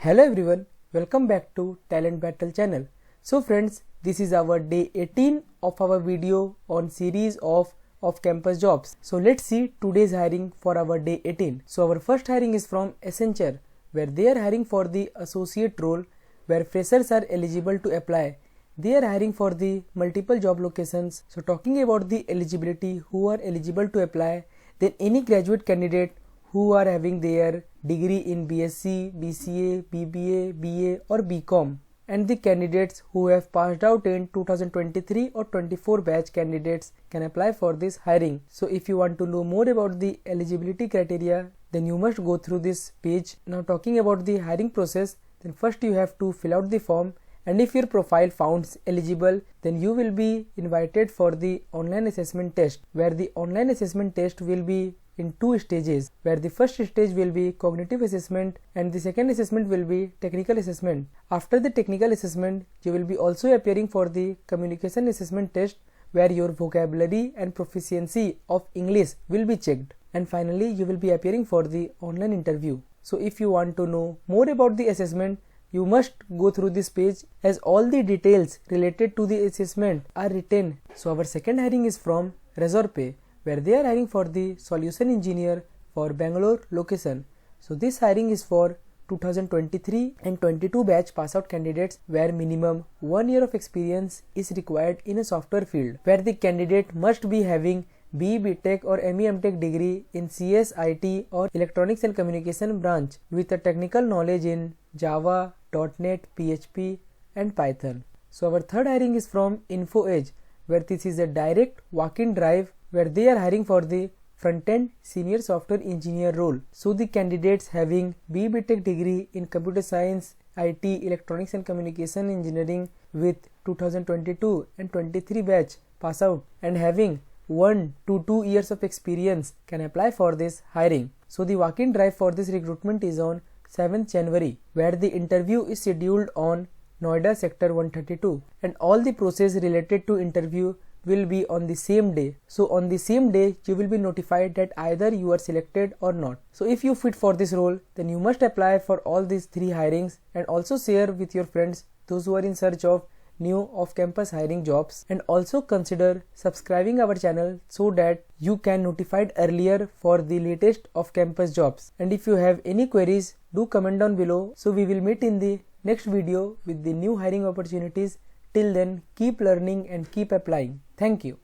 Hello everyone, welcome back to Talent Battle channel. So friends, this is our day 18 of our video on series of off-campus jobs. So let's see today's hiring for our day 18. So our first hiring is from Accenture, where they are hiring for the associate role where freshers are eligible to apply. They are hiring for the multiple job locations. So talking about the eligibility, who are eligible to apply, then any graduate candidate who are having their degree in BSc, BCA, BBA, BA or BCom, and the candidates who have passed out in 2023 or 24 batch candidates can apply for this hiring. So if you want to know more about the eligibility criteria, then you must go through this page. Now talking about the hiring process, then first you have to fill out the form, and if your profile found eligible, then you will be invited for the online assessment test, where the online assessment test will be in two stages, where the first stage will be cognitive assessment and the second assessment will be technical assessment. After the technical assessment, you will be also appearing for the communication assessment test, where your vocabulary and proficiency of English will be checked, and finally you will be appearing for the online interview. So if you want to know more about the assessment, you must go through this page, as all the details related to the assessment are written. So our second hiring is from Razorpay, where they are hiring for the solution engineer for Bangalore location. So this hiring is for 2023 and 22 batch pass out candidates, where minimum 1 year of experience is required in a software field, where the candidate must be having BE BTech or ME MTech degree in CS, IT or Electronics and Communication branch with a technical knowledge in Java, .NET, PHP and Python. So our third hiring is from InfoEdge, where this is a direct walk-in drive, where they are hiring for the front-end senior software engineer role. So the candidates having BE BTech degree in computer science, IT, electronics and communication engineering with 2022 and 23 batch pass out and having 1 to 2 years of experience can apply for this hiring. So the walk-in drive for this recruitment is on 7th January, where the interview is scheduled on Noida Sector 132, and all the process related to interview will be on the same day. So on the same day you will be notified that either you are selected or not. So if you fit for this role, then you must apply for all these 3 hirings, and also share with your friends those who are in search of new off-campus hiring jobs, and also consider subscribing our channel so that you can notified earlier for the latest off-campus jobs. And if you have any queries, do comment down below. So we will meet in the next video with the new hiring opportunities. Till then, keep learning and keep applying. Thank you.